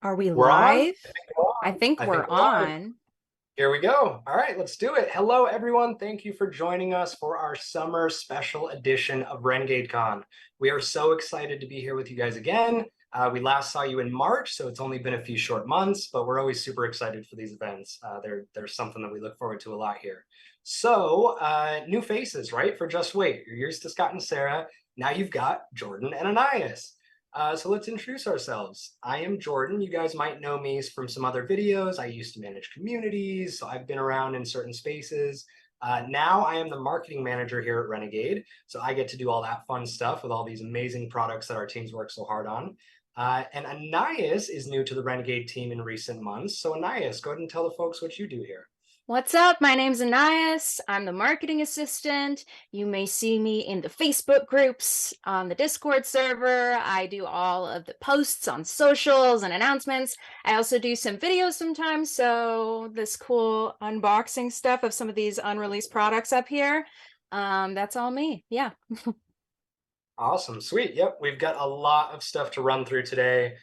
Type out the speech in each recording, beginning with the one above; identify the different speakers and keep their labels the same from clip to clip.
Speaker 1: Are we
Speaker 2: We're on?
Speaker 1: live? I think
Speaker 2: I
Speaker 1: we're
Speaker 2: think we're on.
Speaker 1: on.
Speaker 2: Here we go. All right, let's do it. Hello, everyone. Thank you for joining us for our summer special edition of Renegade Con. We are so excited to be here with you guys again. We last saw you in March, so it's only been a few short months, but we're always super excited for these events. There's something that we look forward to a lot here. So, new faces, right? For Just Wait. You're used to Scott and Sarah. Now you've got Jordan and Anais. So let's introduce ourselves. I am Jordan. You guys might know me from some other videos. I used to manage communities, so I've been around in certain spaces. Now I am the marketing manager here at Renegade, so I get to do all that fun stuff with all these amazing products that our teams work so hard on. And Anais is new to the Renegade team in recent months. So Anais, go ahead and tell the folks what you do here.
Speaker 1: What's up? My name's Anais. I'm the marketing assistant. You may see me in the Facebook groups, on the Discord server. I do all of the posts on socials and announcements. I also do some videos sometimes. So this cool unboxing stuff of some of these unreleased products up here. That's all me. Yeah.
Speaker 2: Awesome, sweet. Yep, we've got a lot of stuff to run through today.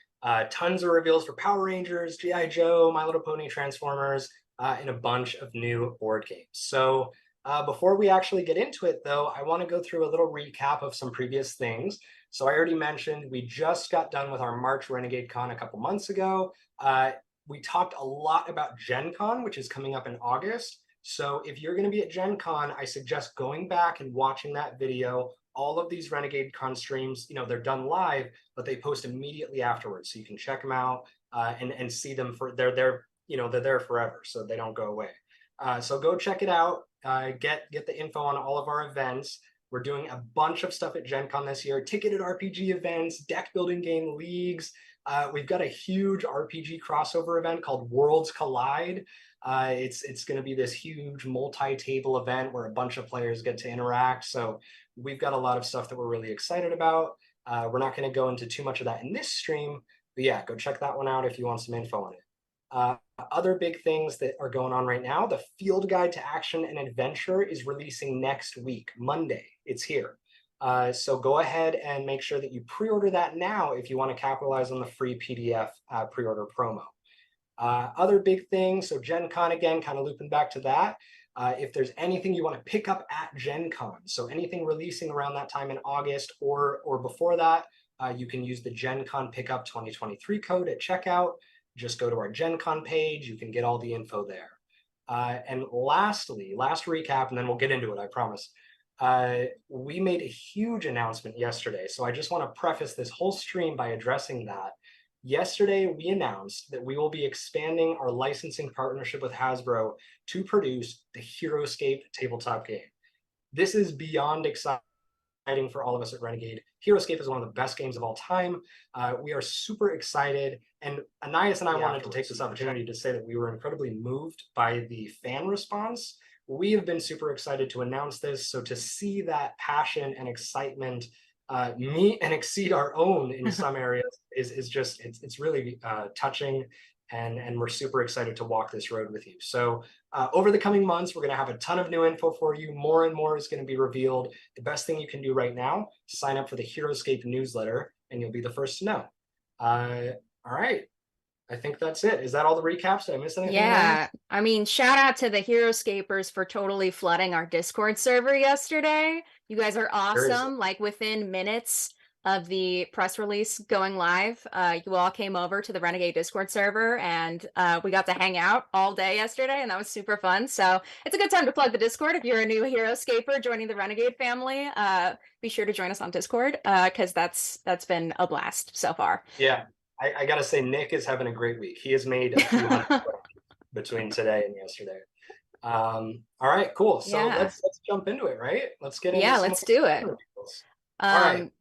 Speaker 2: Tons of reveals for Power Rangers, G.I. Joe, My Little Pony Transformers, and a bunch of new board games. So before we actually get into it, though, I want to go through a little recap of some previous things. So I already mentioned we just got done with our March Renegade Con a couple months ago. We talked a lot about Gen Con, which is coming up in August. So if you're going to be at Gen Con, I suggest going back and watching that video. All of these Renegade Con streams, they're done live, but they post immediately afterwards. So you can check them out and see them they're there, they're there forever. So they don't go away. So go check it out. Get the info on all of our events. We're doing a bunch of stuff at Gen Con this year, ticketed RPG events, deck building game leagues. We've got a huge RPG crossover event called Worlds Collide. It's going to be this huge multi-table event where a bunch of players get to interact. So we've got a lot of stuff that we're really excited about. We're not going to go into too much of that in this stream, but yeah, go check that one out if you want some info on it. Other big things that are going on right now, the Field Guide to Action and Adventure is releasing next week, Monday. It's here. So go ahead and make sure that you pre-order that now if you want to capitalize on the free PDF pre-order promo. Other big things, so Gen Con again, kind of looping back to that. If there's anything you want to pick up at Gen Con, so anything releasing around that time in August or before that, you can use the Gen Con Pickup 2023 code at checkout. Just go to our Gen Con page. You can get all the info there. And lastly, last recap, and then we'll get into it, I promise. We made a huge announcement yesterday. So I just want to preface this whole stream by addressing that. Yesterday, we announced that we will be expanding our licensing partnership with Hasbro to produce the Heroescape tabletop game. This is beyond exciting for all of us at Renegade. Heroescape is one of the best games of all time. We are super excited. And Anais and I wanted to take this opportunity to say that we were incredibly moved by the fan response. We have been super excited to announce this. So to see that passion and excitement meet and exceed our own in some areas is just, it's really touching. And we're super excited to walk this road with you. So over the coming months, we're going to have a ton of new info for you. More and more is going to be revealed. The best thing you can do right now, sign up for the Heroescape newsletter, and you'll be the first to know. All right. I think that's it. Is that all the recaps? Did I miss anything?
Speaker 1: Yeah. I mean, shout out to the Heroescapers for totally flooding our Discord server yesterday. You guys are
Speaker 2: There is.
Speaker 1: awesome. Like within minutes of the press release going live, you all came over to the Renegade Discord server and we got to hang out all day yesterday, and that was super fun. So it's a good time to plug the Discord. If you're a new Heroescaper joining the Renegade family, be sure to join us on Discord because that's been a blast so far.
Speaker 2: Yeah. I got to say, Nick is having a great week. He has made a few hundred between today and yesterday. All right, cool. So
Speaker 1: Yeah.
Speaker 2: let's jump into it, right? Let's get into
Speaker 1: Yeah,
Speaker 2: some of
Speaker 1: let's
Speaker 2: the
Speaker 1: do it.
Speaker 2: reveals. All right.
Speaker 1: Um,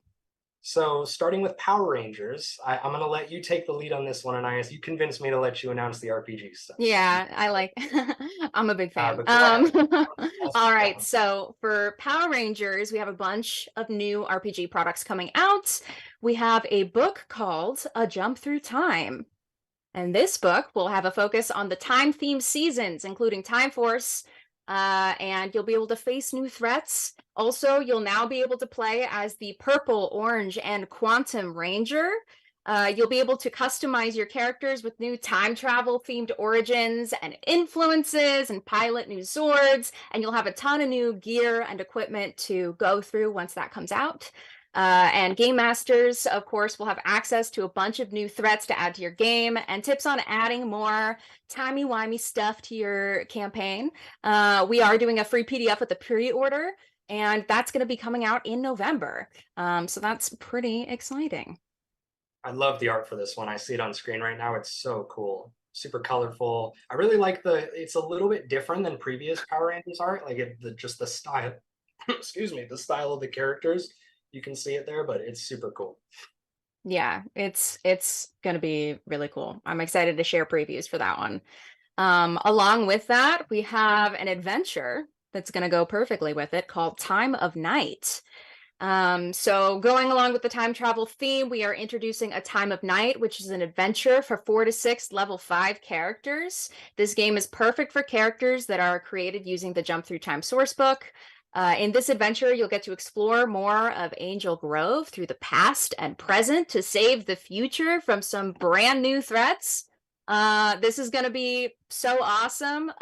Speaker 2: So starting with Power Rangers, I'm going to let you take the lead on this one, Anais. You convinced me to let you announce the RPG stuff.
Speaker 1: yeah, I like I'm a big fan.
Speaker 2: But go ahead.
Speaker 1: All right, so for Power Rangers, we have a bunch of new RPG products coming out. We have a book called A Jump Through Time. And this book will have a focus on the time-themed seasons, including Time Force, and you'll be able to face new threats. Also, you'll now be able to play as the Purple, Orange, and Quantum Ranger. You'll be able to customize your characters with new time travel themed origins and influences and pilot new swords. And you'll have a ton of new gear and equipment to go through once that comes out. And game masters, of course, will have access to a bunch of new threats to add to your game and tips on adding more timey-wimey stuff to your campaign. We are doing a free PDF with the pre-order, and that's going to be coming out in November. So that's pretty exciting.
Speaker 2: I love the art for this one. I see it on screen right now. It's so cool. Super colorful. I really like it's a little bit different than previous Power Rangers art. Like just the style, excuse me, the style of the characters. You can see it there, but it's super cool.
Speaker 1: Yeah, it's gonna be really cool. I'm excited to share previews for that one. Along with that, we have an adventure that's gonna go perfectly with it called Time of Night. So going along with the time travel theme, we are introducing a Time of Night, which is an adventure for 4 to 6 level 5 characters. This game is perfect for characters that are created using the Jump Through Time sourcebook. In this adventure, you'll get to explore more of Angel Grove through the past and present to save the future from some brand new threats. This is going to be so awesome.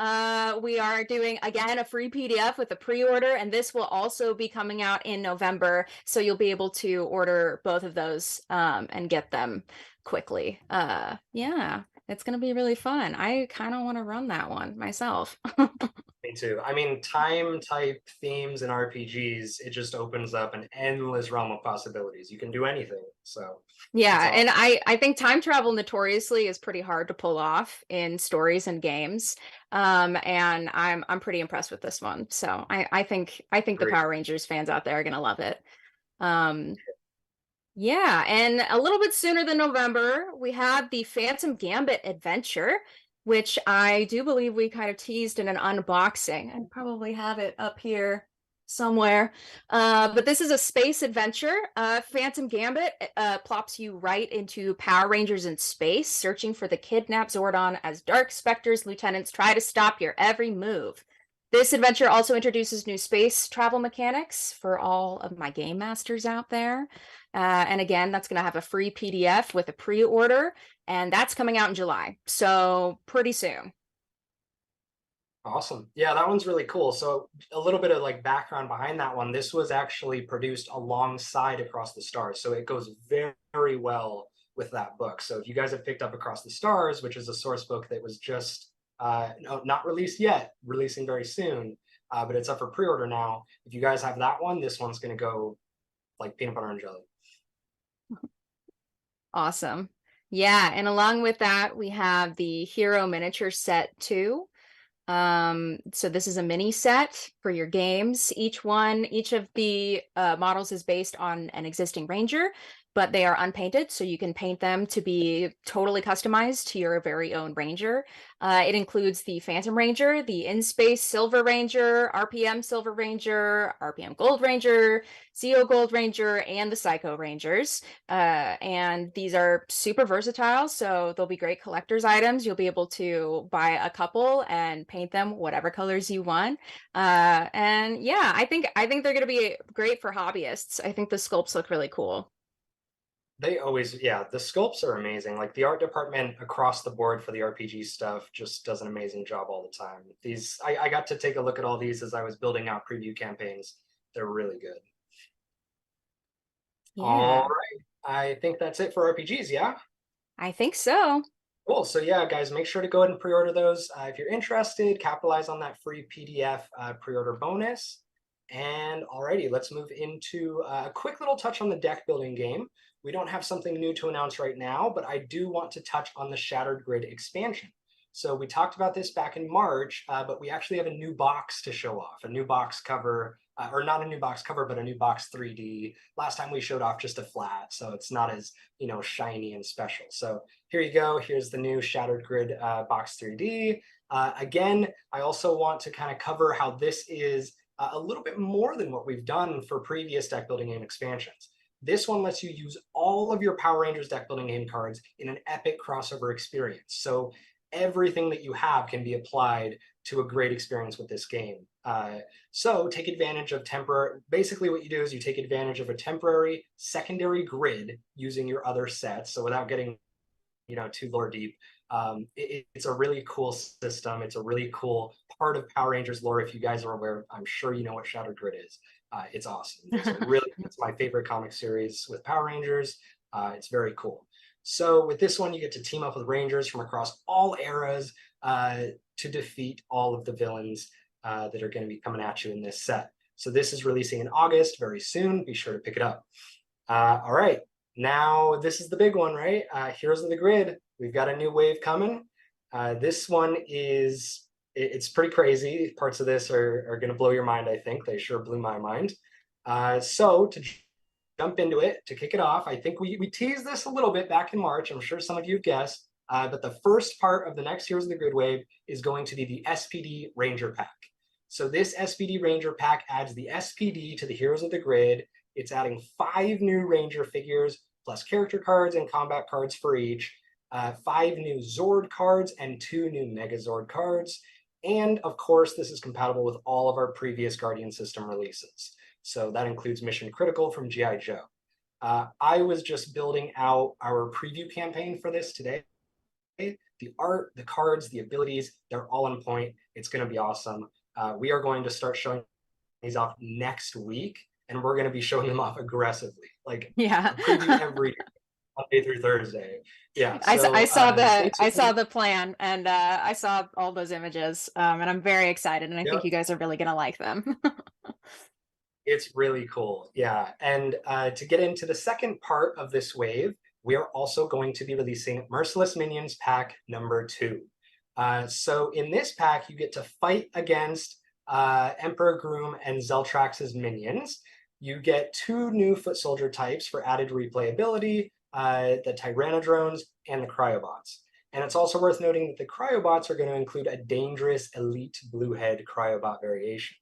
Speaker 1: We are doing, again, a free PDF with a pre-order, and this will also be coming out in November, so you'll be able to order both of those and get them quickly. Yeah, it's going to be really fun. I kind of want to run that one myself.
Speaker 2: Me too. I mean, time type themes in RPGs, it just opens up an endless realm of possibilities. You can do anything. So it's
Speaker 1: Yeah,
Speaker 2: awesome.
Speaker 1: and I think time travel notoriously is pretty hard to pull off in stories and games. And I'm pretty impressed with this one. So I think the
Speaker 2: Great.
Speaker 1: Power Rangers fans out there are gonna love it. Um, yeah, and a little bit sooner than November, we have the Phantom Gambit adventure, which I do believe we kind of teased in an unboxing. I probably have it up here somewhere. But this is a space adventure. Phantom Gambit plops you right into Power Rangers in space, searching for the kidnapped Zordon as Dark Spectre's lieutenants try to stop your every move. This adventure also introduces new space travel mechanics for all of my game masters out there. And again, that's going to have a free PDF with a pre-order, and that's coming out in July. So pretty soon.
Speaker 2: Awesome. Yeah, that one's really cool. So a little bit of like background behind that one. This was actually produced alongside Across the Stars. So it goes very, very well with that book. So if you guys have picked up Across the Stars, which is a source book that was just no, not released yet, releasing very soon, but it's up for pre-order now. If you guys have that one, this one's going to go like peanut butter and jelly.
Speaker 1: Awesome. Yeah, and along with that, we have the Hero Miniature Set 2. So this is a mini set for your games. Each of the models is based on an existing Ranger, but they are unpainted, so you can paint them to be totally customized to your very own Ranger. It includes the Phantom Ranger, the In-Space Silver Ranger, RPM Silver Ranger, RPM Gold Ranger, Zeo Gold Ranger, and the Psycho Rangers. And these are super versatile, so they'll be great collector's items. You'll be able to buy a couple and paint them whatever colors you want. And yeah, I think they're gonna be great for hobbyists. I think the sculpts look really cool.
Speaker 2: They always, yeah, the sculpts are amazing. Like the art department across the board for the RPG stuff just does an amazing job all the time. I got to take a look at all these as I was building out preview campaigns. They're really good. All
Speaker 1: Yeah,
Speaker 2: right. I think that's it for RPGs, yeah?
Speaker 1: I think so.
Speaker 2: Cool. So yeah, guys, make sure to go ahead and pre-order those. If you're interested, capitalize on that free PDF pre-order bonus. And alrighty, let's move into a quick little touch on the deck building game. We don't have something new to announce right now, but I do want to touch on the Shattered Grid expansion. So we talked about this back in March, but we actually have a new box to show off, a new box cover, or not a new box cover, but a new box 3D. Last time we showed off just a flat, so it's not as, shiny and special. So here you go. Here's the new Shattered Grid box 3D. Again, I also want to kind of cover how this is a little bit more than what we've done for previous deck building game expansions. This one lets you use all of your Power Rangers deck building game cards in an epic crossover experience. So everything that you have can be applied to a great experience with this game. So take advantage of temporary, basically what you do is you take advantage of a temporary secondary grid using your other sets. So without getting, too lore deep, it's a really cool system. It's a really cool part of Power Rangers lore. If you guys are aware, I'm sure you know what Shattered Grid is. It's awesome. It's my favorite comic series with Power Rangers. It's very cool. So with this one, you get to team up with Rangers from across all eras to defeat all of the villains that are going to be coming at you in this set. So this is releasing in August very soon. Be sure to pick it up. All right. Now, this is the big one, right? Heroes of the Grid. We've got a new wave coming. This one it's pretty crazy. Parts of this are going to blow your mind, I think. They sure blew my mind. So to jump into it, to kick it off, I think we teased this a little bit back in March. I'm sure some of you have guessed. But the first part of the next Heroes of the Grid wave is going to be the SPD Ranger Pack. So this SPD Ranger Pack adds the SPD to the Heroes of the Grid. It's adding 5 new Ranger figures, plus character cards and combat cards for each, 5 new Zord cards and 2 new Megazord cards. And of course, this is compatible with all of our previous Guardian System releases. So that includes Mission Critical from G.I. Joe. I was just building out our preview campaign for this today. The art, the cards, the abilities, they're all on point. It's going to be awesome. We are going to start showing these off next week, and we're going to be showing them off aggressively, like
Speaker 1: Yeah.
Speaker 2: a preview every Monday through Thursday. Yeah. So
Speaker 1: I saw the plan, and I saw all those images, and I'm very excited, and I think you guys are really gonna like them.
Speaker 2: It's really cool. Yeah. And to get into the second part of this wave, we are also going to be releasing Merciless Minions Pack number 2. So in this pack, you get to fight against Emperor Groom and Zeltrax's minions. You get 2 new foot soldier types for added replayability, the Tyrannodrones and the Cryobots. And it's also worth noting that the Cryobots are going to include a dangerous elite bluehead Cryobot variation.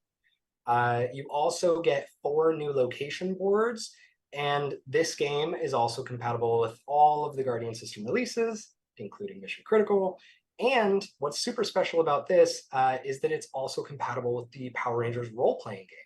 Speaker 2: You also get 4 new location boards, and this game is also compatible with all of the Guardian System releases, including Mission Critical. And what's super special about this is that it's also compatible with the Power Rangers role-playing game.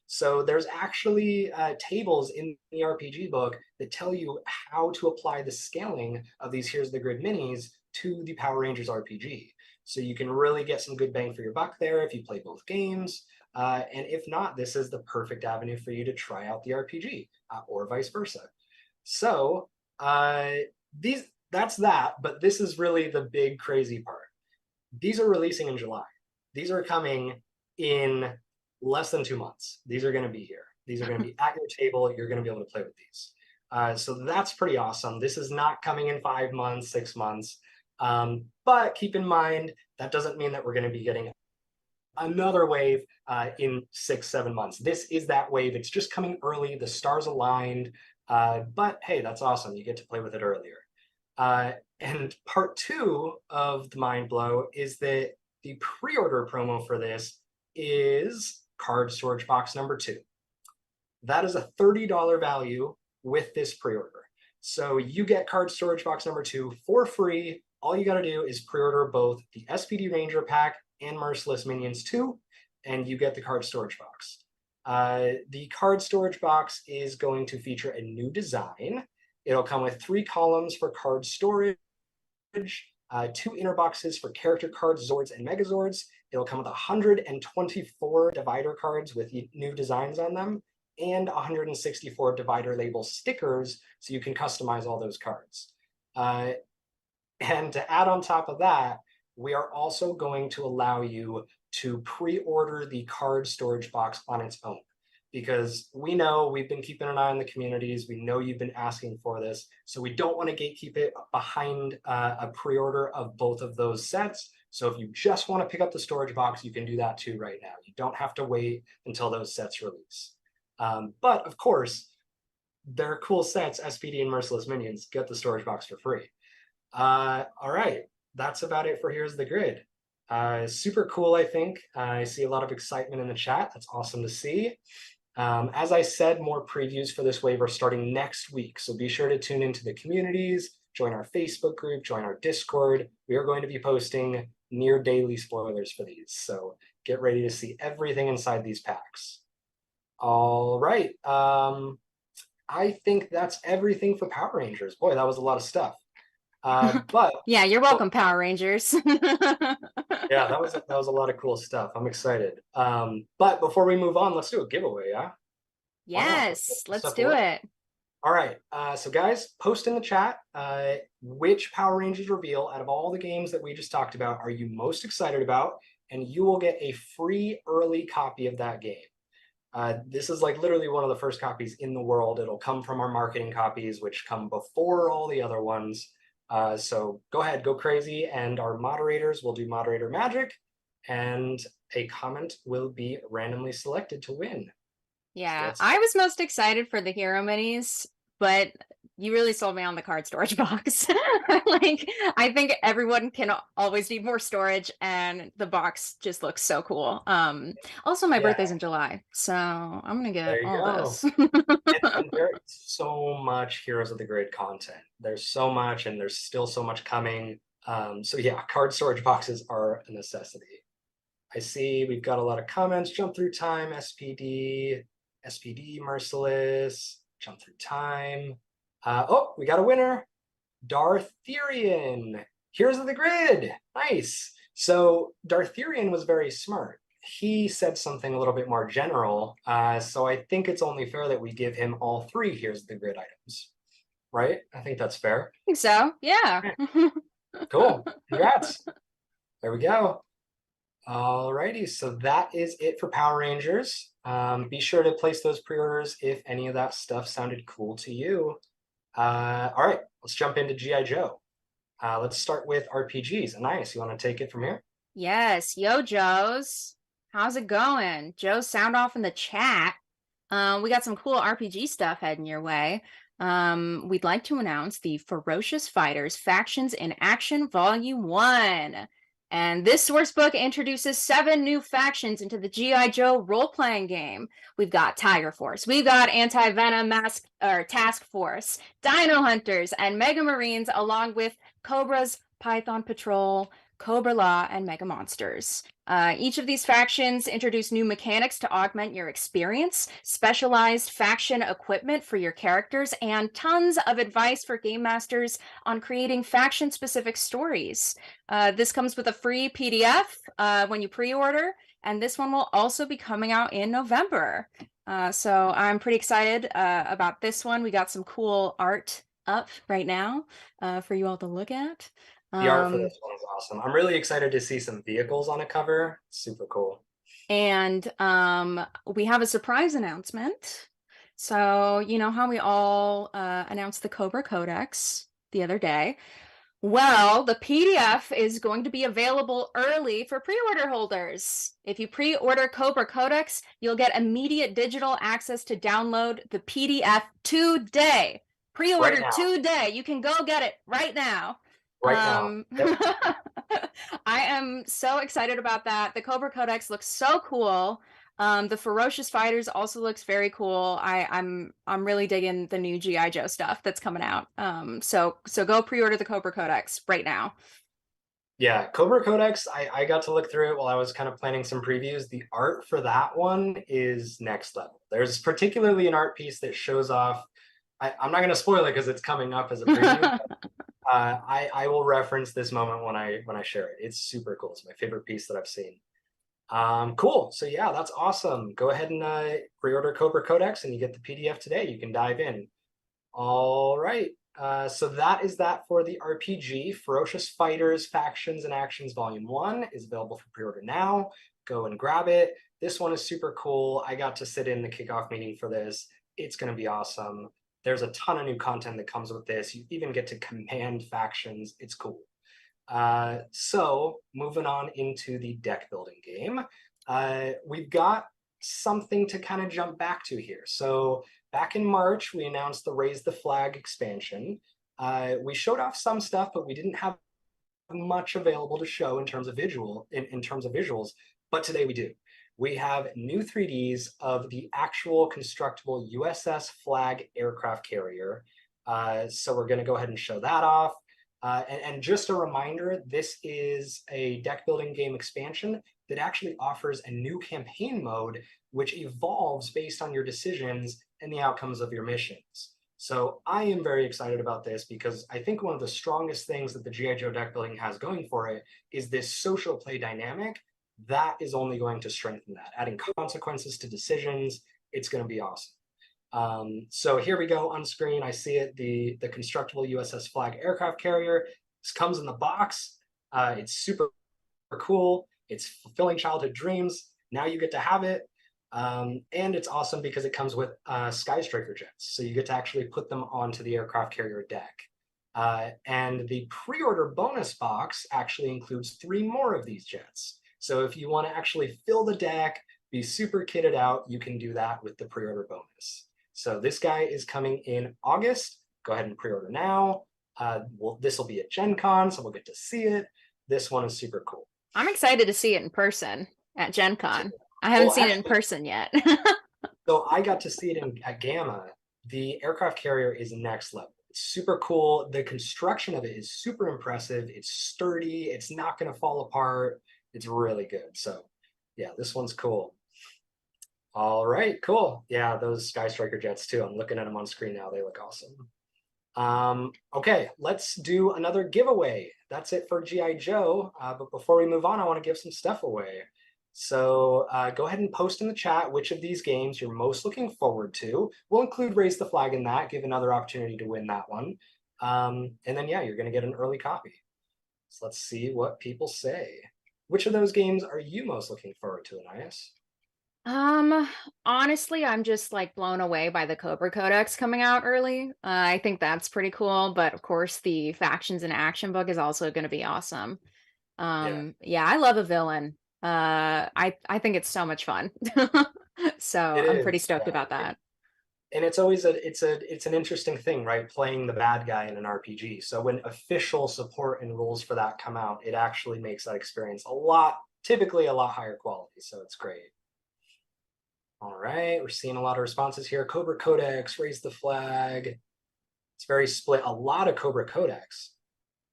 Speaker 2: So there's actually tables in the RPG book that tell you how to apply the scaling of these Here's the Grid minis to the Power Rangers RPG. So you can really get some good bang for your buck there if you play both games. And if not, this is the perfect avenue for you to try out the RPG or vice versa. So that's that, but this is really the big crazy part. These are releasing in July. These are coming in less than 2 months. These are going to be here. These are going to be at your table. You're going to be able to play with these. So that's pretty awesome. This is not coming in 5 months, 6 months. But keep in mind, that doesn't mean that we're going to be getting another wave in 6-7 months. This is that wave. It's just coming early. The stars aligned. But hey, that's awesome. You get to play with it earlier. And part 2 of the mind blow is that the pre-order promo for this is card storage box number 2. That is a $30 value with this pre-order. So you get card storage box number 2 for free. All you got to do is pre-order both the SPD Ranger Pack and Merciless Minions 2, and you get the card storage box. The card storage box is going to feature a new design. It'll come with 3 columns for card storage, 2 inner boxes for character cards, Zords, and Megazords. It'll come with 124 divider cards with new designs on them, and 164 divider label stickers, so you can customize all those cards. And to add on top of that, we are also going to allow you to pre-order the card storage box on its own, because we know we've been keeping an eye on the communities. We know you've been asking for this. So we don't want to gatekeep it behind a pre-order of both of those sets. So if you just want to pick up the storage box, you can do that too right now. You don't have to wait until those sets release. But of course, they're cool sets, SPD and Merciless Minions. Get the storage box for free. All right, that's about it for Here's the Grid. Super cool, I think. I see a lot of excitement in the chat. That's awesome to see. As I said, more previews for this wave are starting next week. So be sure to tune into the communities, join our Facebook group, join our Discord. We are going to be posting near daily spoilers for these. So get ready to see everything inside these packs. All right. I think that's everything for Power Rangers. Boy, that was a lot of stuff. But
Speaker 1: yeah, you're welcome, Power Rangers.
Speaker 2: yeah, that was a lot of cool stuff. I'm excited. But before we move on, let's do a giveaway, yeah? Why not? Let's get
Speaker 1: Yes,
Speaker 2: some
Speaker 1: let's
Speaker 2: stuff
Speaker 1: do
Speaker 2: away.
Speaker 1: it.
Speaker 2: All right. So guys, post in the chat which Power Rangers reveal out of all the games that we just talked about are you most excited about, and you will get a free early copy of that game. This is like literally one of the first copies in the world. It'll come from our marketing copies, which come before all the other ones. So go ahead, go crazy, and our moderators will do moderator magic, and a comment will be randomly selected to win.
Speaker 1: Yeah,
Speaker 2: So
Speaker 1: I was most excited for the Hero Minis, but you really sold me on the card storage box. Like, I think everyone can always need more storage, and the box just looks so cool. Also, my
Speaker 2: yeah,
Speaker 1: birthday's in July, so I'm gonna get
Speaker 2: there you
Speaker 1: all
Speaker 2: go.
Speaker 1: this.
Speaker 2: And there's so much Heroes of the Grid content. There's so much, and there's still so much coming. So yeah, card storage boxes are a necessity. I see we've got a lot of comments. Jump through time, SPD, Merciless, jump through time. Oh, we got a winner. Dartherian. Heroes of the Grid. Nice. So Dartherian was very smart. He said something a little bit more general. So I think it's only fair that we give him all three Heroes of the Grid items. Right? I think that's fair.
Speaker 1: I think so, yeah.
Speaker 2: Cool. Congrats. There we go. Alrighty, so that is it for Power Rangers. Be sure to place those pre-orders if any of that stuff sounded cool to you. All right, let's jump into G.I. Joe. Let's start with RPGs. Anais, you want to take it from here?
Speaker 1: Yes, yo, Joes. How's it going? Joe, sound off in the chat. We got some cool RPG stuff heading your way. We'd like to announce the Ferocious Fighters Factions in Action Volume 1. And this source book introduces 7 new factions into the G.I. Joe role-playing game. We've got Tiger Force, we've got Anti-Venom Task Force, Dino Hunters, and Mega Marines, along with Cobra's Python Patrol, Cobra Law, and Mega Monsters. Each of these factions introduce new mechanics to augment your experience, specialized faction equipment for your characters, and tons of advice for game masters on creating faction-specific stories. This comes with a free PDF when you pre-order, and this one will also be coming out in November. So I'm pretty excited about this one. We got some cool art up right now for you all to look at.
Speaker 2: The art for this one is awesome. I'm really excited to see some vehicles on a cover. Super cool.
Speaker 1: And we have a surprise announcement. So, you know how we all announced the Cobra Codex the other day? Well, the PDF is going to be available early for pre-order holders. If you pre-order Cobra Codex, you'll get immediate digital access to download the PDF today.
Speaker 2: Right
Speaker 1: Pre-order
Speaker 2: now.
Speaker 1: today. You can go get it right now.
Speaker 2: Right now. Yep.
Speaker 1: I am so excited about that. The Cobra Codex looks so cool. The Ferocious Fighters also looks very cool. I'm really digging the new G.I. Joe stuff that's coming out. So go pre-order the Cobra Codex right now.
Speaker 2: Yeah, Cobra Codex, I got to look through it while I was kind of planning some previews. The art for that one is next level. There's particularly an art piece that shows off. I'm not going to spoil it because it's coming up as a preview. I will reference this moment when I share it. It's super cool. It's my favorite piece that I've seen. Cool. So yeah, that's awesome. Go ahead and pre-order Cobra Codex, and you get the PDF today. You can dive in. All right. So that is that for the RPG. Ferocious Fighters Factions and Actions Volume 1 is available for pre-order now. Go and grab it. This one is super cool. I got to sit in the kickoff meeting for this. It's going to be awesome. There's a ton of new content that comes with this. You even get to command factions. It's cool. So moving on into the deck building game, we've got something to kind of jump back to here. So back in March, we announced the Raise the Flag expansion. We showed off some stuff, but we didn't have much available to show in terms of visuals. But today we do. We have new 3Ds of the actual constructible USS Flag aircraft carrier. So we're going to go ahead and show that off. And just a reminder, this is a deck building game expansion that actually offers a new campaign mode which evolves based on your decisions and the outcomes of your missions. So I am very excited about this because I think one of the strongest things that the G.I. Joe deck building has going for it is this social play dynamic that is only going to strengthen that. Adding consequences to decisions, it's going to be awesome. So here we go on screen. I see it, the constructible USS Flag aircraft carrier. This comes in the box. It's super cool. It's fulfilling childhood dreams. Now you get to have it. And it's awesome because it comes with Sky Striker jets. So you get to actually put them onto the aircraft carrier deck. And the pre-order bonus box actually includes 3 more of these jets. So if you want to actually fill the deck, be super kitted out, you can do that with the pre-order bonus. So this guy is coming in August. Go ahead and pre-order now. This will be at Gen Con, so we'll get to see it. This one is super cool.
Speaker 1: I'm excited to see it in person at Gen Con. I haven't seen it in person yet.
Speaker 2: So I got to see it at Gamma. The aircraft carrier is next level. It's super cool. The construction of it is super impressive. It's sturdy. It's not going to fall apart. It's really good. So yeah, this one's cool. All right, cool. Yeah, those Sky Striker jets too. I'm looking at them on screen now. They look awesome. Okay, let's do another giveaway. That's it for G.I. Joe. But before we move on, I want to give some stuff away. So go ahead and post in the chat which of these games you're most looking forward to. We'll include Raise the Flag in that, give another opportunity to win that one. And then, yeah, you're going to get an early copy. So let's see what people say. Which of those games are you most looking forward to, Anais?
Speaker 1: Honestly, I'm just like blown away by the Cobra Codex coming out early. I think that's pretty cool, but of course the Factions in Action book is also going to be awesome. Yeah, I love a villain. I think it's so much fun. So I'm pretty stoked about that.
Speaker 2: And it's always it's an interesting thing, right? Playing the bad guy in an RPG. So when official support and rules for that come out, it actually makes that experience typically a lot higher quality. So it's great. All right, we're seeing a lot of responses here. Cobra Codex, Raise the Flag. It's very split. A lot of Cobra Codex.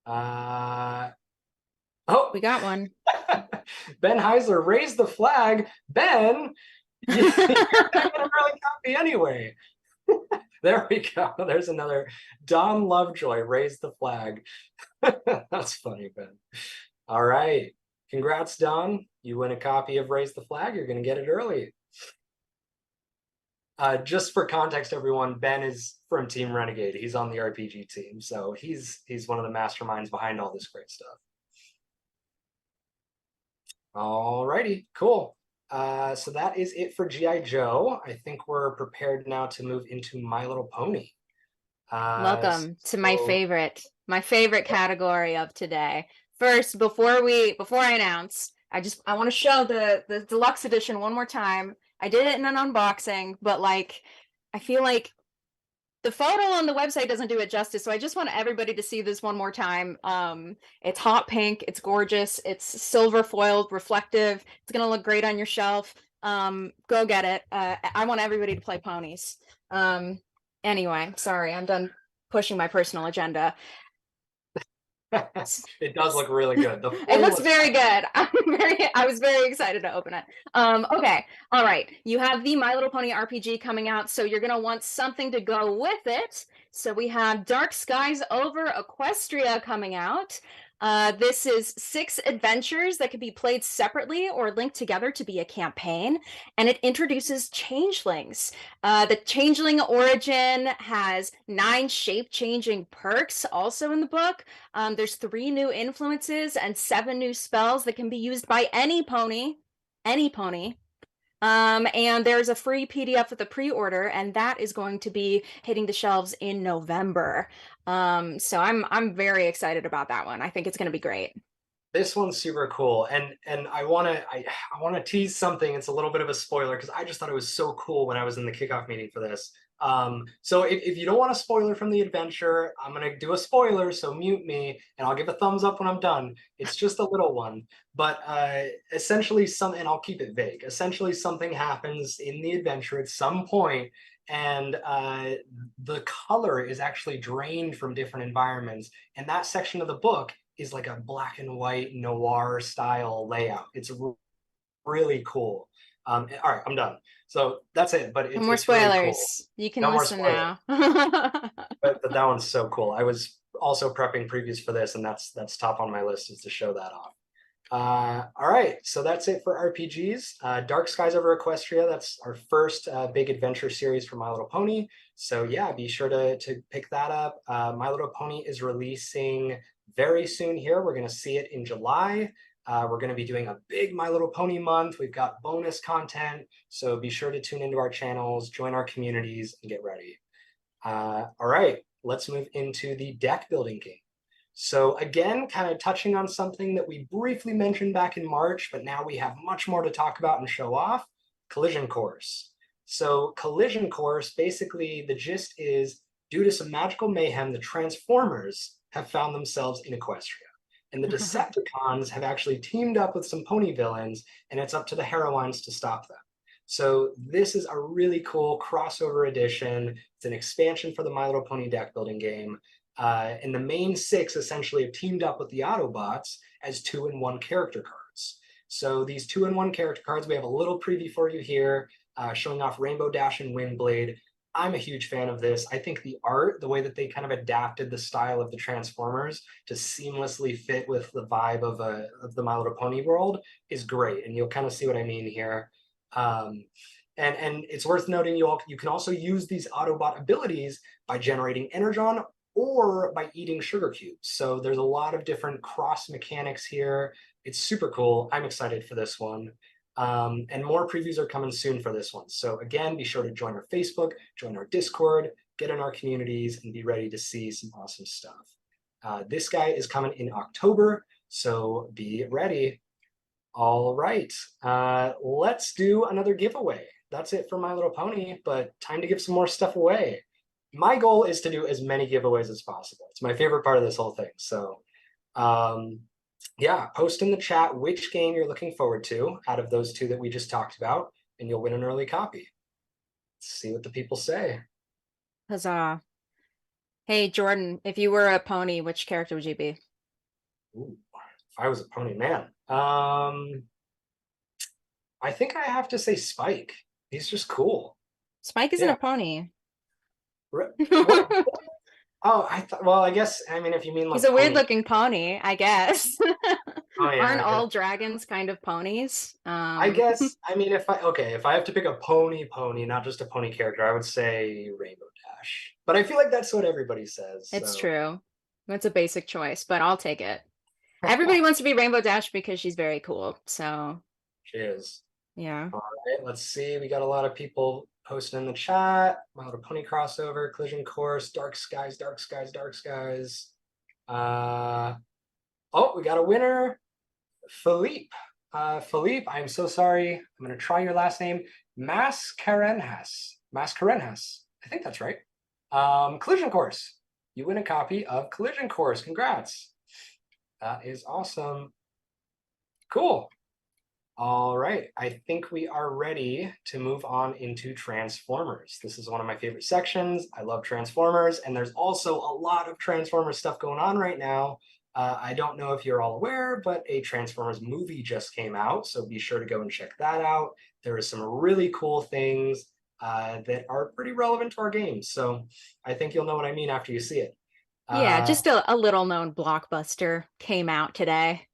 Speaker 2: Oh,
Speaker 1: we got one.
Speaker 2: Ben Heisler, Raise the Flag. Ben, you're not going to really copy anyway. There we go. There's another. Don Lovejoy, Raise the Flag. That's funny, Ben. All right. Congrats, Don. You win a copy of Raise the Flag. You're going to get it early. Just for context, everyone, Ben is from Team Renegade. He's on the RPG team, so he's one of the masterminds behind all this great stuff. All righty, cool. So that is it for G.I. Joe. I think we're prepared now to move into My Little Pony.
Speaker 1: Welcome to my favorite category of today. First, before I announce, I want to show the deluxe edition one more time. I did it in an unboxing, but like I feel like the photo on the website doesn't do it justice, so I just want everybody to see this one more time. It's hot pink, it's gorgeous, it's silver foiled, reflective. It's gonna look great on your shelf. Go get it. I want everybody to play ponies. Anyway, sorry, I'm done pushing my personal agenda.
Speaker 2: It does look really good.
Speaker 1: It looks very good. I was very excited to open it. Okay, all right. You have the My Little Pony RPG coming out, so you're gonna want something to go with it. So we have Dark Skies Over Equestria coming out. This is 6 adventures that can be played separately or linked together to be a campaign, and it introduces changelings. The changeling origin has 9 shape-changing perks also in the book. There's 3 new influences and 7 new spells that can be used by any pony. And there's a free PDF with a pre-order, and that is going to be hitting the shelves in November. So I'm very excited about that one. I think it's going to be great.
Speaker 2: This one's super cool, and I want to tease something. It's a little bit of a spoiler because I just thought it was so cool when I was in the kickoff meeting for this. So if you don't want a spoiler from the adventure, I'm gonna do a spoiler, so mute me, and I'll give a thumbs up when I'm done. It's just a little one, but essentially and I'll keep it vague. Essentially, something happens in the adventure at some point, and the color is actually drained from different environments, and that section of the book is like a black and white noir style layout. It's really cool. All right, I'm done. So that's it, but
Speaker 1: No more
Speaker 2: it's really cool.
Speaker 1: spoilers. You can
Speaker 2: No more
Speaker 1: listen
Speaker 2: spoilers.
Speaker 1: now.
Speaker 2: But that one's so cool. I was also prepping previews for this, and that's top on my list is to show that off. All right, so that's it for RPGs. Dark Skies Over Equestria, that's our first big adventure series for My Little Pony. So yeah, be sure to pick that up. My Little Pony is releasing very soon here. We're going to see it in July. We're going to be doing a big My Little Pony month. We've got bonus content, so be sure to tune into our channels, join our communities, and get ready. All right, let's move into the deck building game. So again, kind of touching on something that we briefly mentioned back in March, but now we have much more to talk about and show off, Collision Course. So Collision Course, basically the gist is, due to some magical mayhem, the Transformers have found themselves in Equestria. And the Decepticons have actually teamed up with some pony villains, and it's up to the Heroines to stop them. So this is a really cool crossover edition. It's an expansion for the My Little Pony deck building game. And the main six essentially have teamed up with the Autobots as 2-in-1 character cards. So these 2-in-1 character cards, we have a little preview for you here, showing off Rainbow Dash and Windblade. I'm a huge fan of this. I think the art, the way that they kind of adapted the style of the Transformers to seamlessly fit with the vibe of the My Little Pony world is great. And you'll kind of see what I mean here. And it's worth noting you can also use these Autobot abilities by generating Energon or by eating sugar cubes. So there's a lot of different cross mechanics here. It's super cool. I'm excited for this one. And more previews are coming soon for this one. So again, be sure to join our Facebook, join our Discord, get in our communities, and be ready to see some awesome stuff. This guy is coming in October, so be ready. All right, let's do another giveaway. That's it for My Little Pony, but time to give some more stuff away. My goal is to do as many giveaways as possible. It's my favorite part of this whole thing. So yeah, post in the chat which game you're looking forward to out of those two that we just talked about, and you'll win an early copy. Let's see what the people say.
Speaker 1: Huzzah. Hey, Jordan, if you were a pony, which character would you be?
Speaker 2: Ooh, if I was a pony, man. I think I have to say Spike. He's just cool.
Speaker 1: Spike isn't a pony.
Speaker 2: Oh, well, I guess, I mean, if you mean like
Speaker 1: He's a weird looking pony, I guess.
Speaker 2: Oh, yeah,
Speaker 1: Aren't all dragons kind of ponies?
Speaker 2: I guess, I mean, if I have to pick a pony, not just a pony character, I would say Rainbow Dash. But I feel like that's what everybody says.
Speaker 1: It's
Speaker 2: so.
Speaker 1: true. It's a basic choice, but I'll take it. Everybody wants to be Rainbow Dash because she's very cool. So
Speaker 2: she is.
Speaker 1: Yeah.
Speaker 2: All right, let's see. We got a lot of people posting in the chat. My Little Pony crossover, Collision Course, Dark Skies, Dark Skies, Dark Skies. Oh, we got a winner. Philippe. Philippe, I'm so sorry. I'm going to try your last name. Mascarenhas. I think that's right. Collision Course. You win a copy of Collision Course. Congrats. That is awesome. Cool. All right. I think we are ready to move on into Transformers. This is one of my favorite sections. I love Transformers, and there's also a lot of Transformers stuff going on right now. I don't know if you're all aware, but a Transformers movie just came out, so be sure to go and check that out. There are some really cool things that are pretty relevant to our games, so I think you'll know what I mean after you see it.
Speaker 1: Yeah, just a little known blockbuster came out today.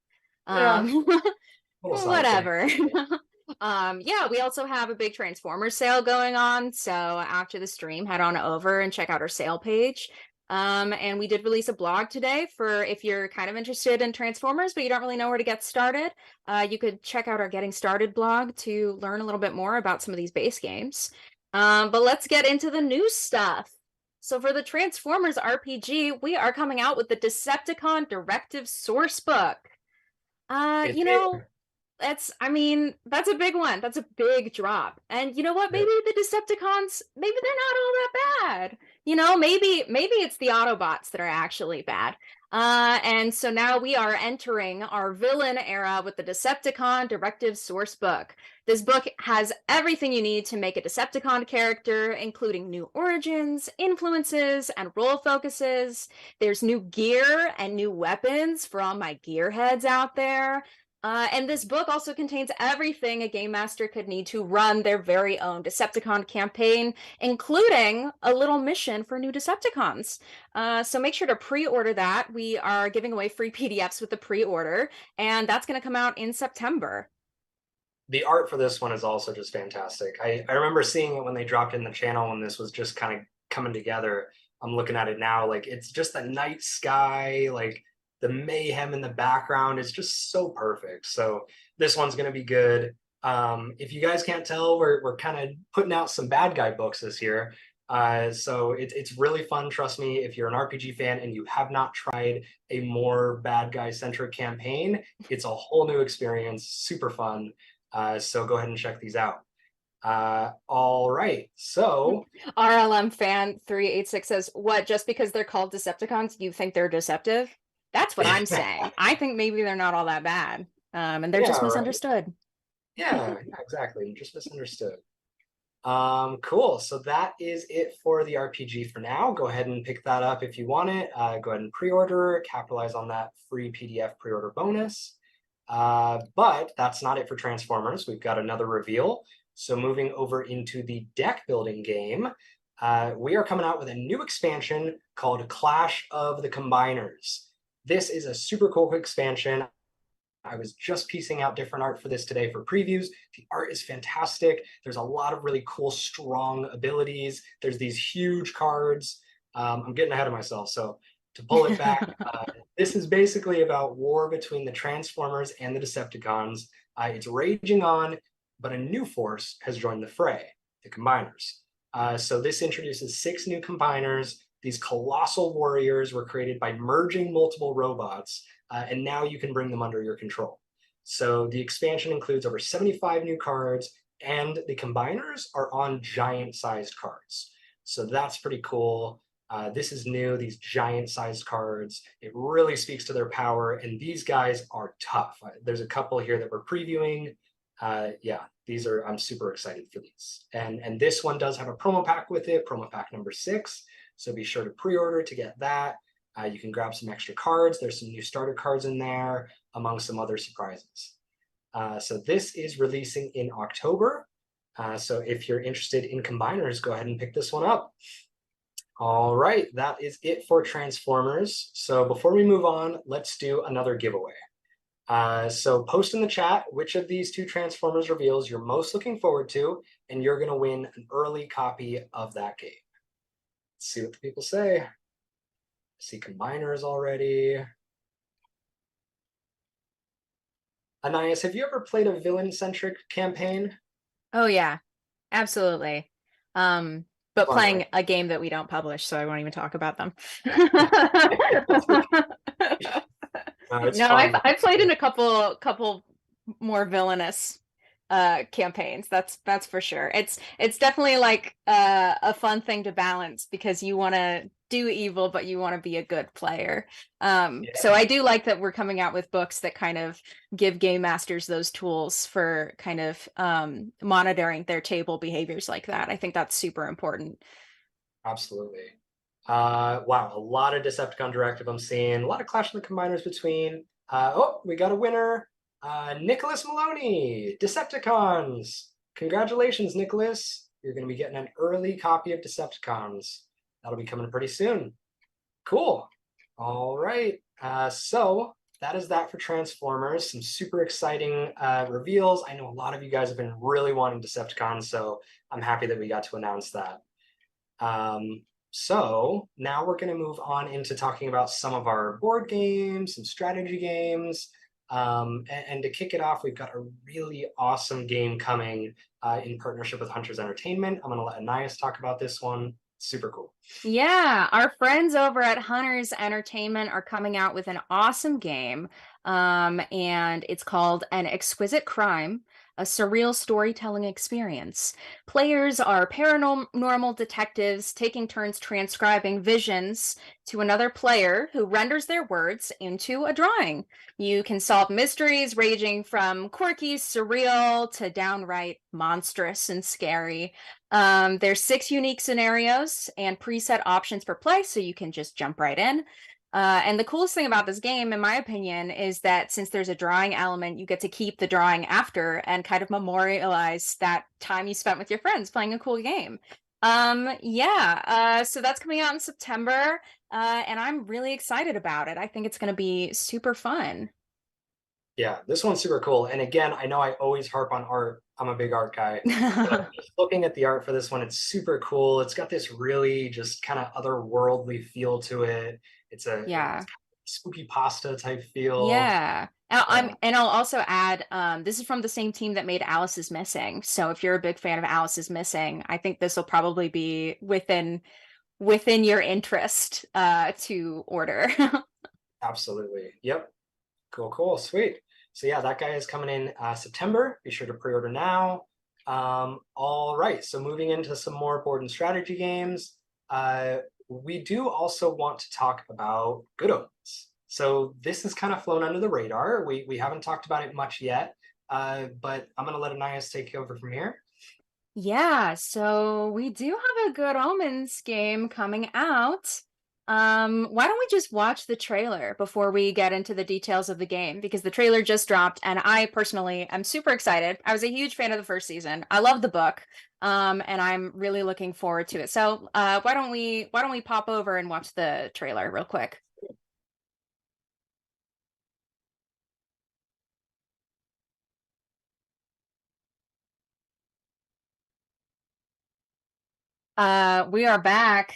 Speaker 1: Whatever. Yeah, we also have a big Transformers sale going on. So after the stream, head on over and check out our sale page. And we did release a blog today for if you're kind of interested in Transformers, but you don't really know where to get started. You could check out our Getting Started blog to learn a little bit more about some of these base games. But let's get into the new stuff. So for the Transformers RPG, we are coming out with the Decepticon Directive Sourcebook. That's a big one. That's a big drop. And you know what? Maybe the Decepticons, maybe they're not all that bad. Maybe it's the Autobots that are actually bad. And so now we are entering our villain era with the Decepticon Directive Sourcebook. This book has everything you need to make a Decepticon character, including new origins, influences, and role focuses. There's new gear and new weapons for all my gearheads out there. And this book also contains everything a game master could need to run their very own Decepticon campaign, including a little mission for new Decepticons. So make sure to pre-order that. We are giving away free PDFs with the pre-order, and that's going to come out in September.
Speaker 2: The art for this one is also just fantastic. I remember seeing it when they dropped in the channel when this was just kind of coming together. I'm looking at it now, like it's just the night sky, like the mayhem in the background is just so perfect. So this one's going to be good. If you guys can't tell, we're kind of putting out some bad guy books this year. So it's really fun. Trust me, if you're an RPG fan and you have not tried a more bad guy centric campaign, it's a whole new experience. Super fun. So go ahead and check these out. All right. So
Speaker 1: RLM fan 386 says, "What? Just because they're called Decepticons, you think they're deceptive?" That's what I'm saying. I think maybe they're not all that bad, and they're just
Speaker 2: yeah, right.
Speaker 1: misunderstood.
Speaker 2: Yeah, exactly. Just misunderstood. Cool. So that is it for the RPG for now. Go ahead and pick that up if you want it. Go ahead and pre-order, capitalize on that free PDF pre-order bonus. But that's not it for Transformers. We've got another reveal. So moving over into the deck building game, we are coming out with a new expansion called Clash of the Combiners. This is a super cool expansion. I was just piecing out different art for this today for previews. The art is fantastic. There's a lot of really cool, strong abilities. There's these huge cards. I'm getting ahead of myself. So to pull it back, this is basically about war between the Transformers and the Decepticons. It's raging on, but a new force has joined the fray, the Combiners. So this introduces 6 new Combiners. These colossal warriors were created by merging multiple robots, and now you can bring them under your control. So the expansion includes over 75 new cards, and the Combiners are on giant-sized cards. So that's pretty cool. This is new, these giant-sized cards. It really speaks to their power, and these guys are tough. There's a couple here that we're previewing. Yeah, I'm super excited for these. And this one does have a promo pack with it, promo pack number 6. So be sure to pre-order to get that. You can grab some extra cards. There's some new starter cards in there, among some other surprises. So this is releasing in October. So if you're interested in Combiners, go ahead and pick this one up. All right, that is it for Transformers. So before we move on, let's do another giveaway. So post in the chat which of these 2 Transformers reveals you're most looking forward to, and you're going to win an early copy of that game. Let's see what the people say. I see Combiners already. Anais, have you ever played a villain-centric campaign?
Speaker 1: Oh yeah, absolutely. But
Speaker 2: Fun,
Speaker 1: playing
Speaker 2: right?
Speaker 1: a game that we don't publish, so I won't even talk about them.
Speaker 2: It's
Speaker 1: No,
Speaker 2: fun.
Speaker 1: I've played in a couple more villainous campaigns. That's for sure. It's definitely like a fun thing to balance because you want to do evil, but you want to be a good player. So
Speaker 2: Yeah,
Speaker 1: I do like that we're coming out with books that kind of give game masters those tools for kind of monitoring their table behaviors like that. I think that's super important.
Speaker 2: absolutely. Wow, a lot of Decepticon Directive I'm seeing, a lot of Clash of the Combiners between. Oh, we got a winner. Nicholas Maloney, Decepticons. Congratulations, Nicholas. You're going to be getting an early copy of Decepticons. That'll be coming pretty soon. Cool. All right. So that is that for Transformers. Some super exciting reveals. I know a lot of you guys have been really wanting Decepticons, so I'm happy that we got to announce that. So now we're going to move on into talking about some of our board games, some strategy games. And to kick it off, we've got a really awesome game coming in partnership with Hunters Entertainment. I'm going to let Anais talk about this one. Super cool.
Speaker 1: Yeah, our friends over at Hunters Entertainment are coming out with an awesome game, and it's called An Exquisite Crime, a surreal storytelling experience. Players are paranormal detectives taking turns transcribing visions to another player who renders their words into a drawing. You can solve mysteries ranging from quirky, surreal to downright monstrous and scary. There's 6 unique scenarios and preset options for play, so you can just jump right in. And the coolest thing about this game, in my opinion, is that since there's a drawing element, you get to keep the drawing after and kind of memorialize that time you spent with your friends playing a cool game. So that's coming out in September, and I'm really excited about it. I think it's going to be super fun.
Speaker 2: Yeah, this one's super cool. And again, I know I always harp on art. I'm a big art guy. But just looking at the art for this one, it's super cool. It's got this really just kind of otherworldly feel to it. It's
Speaker 1: Yeah.
Speaker 2: kind of spooky pasta type feel.
Speaker 1: Yeah.
Speaker 2: Yeah,
Speaker 1: I'll also add, this is from the same team that made Alice is Missing. So if you're a big fan of Alice is Missing, I think this will probably be within your interest to order.
Speaker 2: absolutely. Yep. Cool, cool, sweet. So yeah, that guy is coming in September. Be sure to pre-order now. All right, so moving into some more board and strategy games, we do also want to talk about Good Omens. So this has kind of flown under the radar. We haven't talked about it much yet, but I'm gonna let Anais take over from here.
Speaker 1: Yeah, so we do have a Good Omens game coming out. Why don't we just watch the trailer before we get into the details of the game? Because the trailer just dropped, and I personally am super excited. I was a huge fan of the first season. I love the book, and I'm really looking forward to it. So, why don't we pop over and watch the trailer real quick? We are back.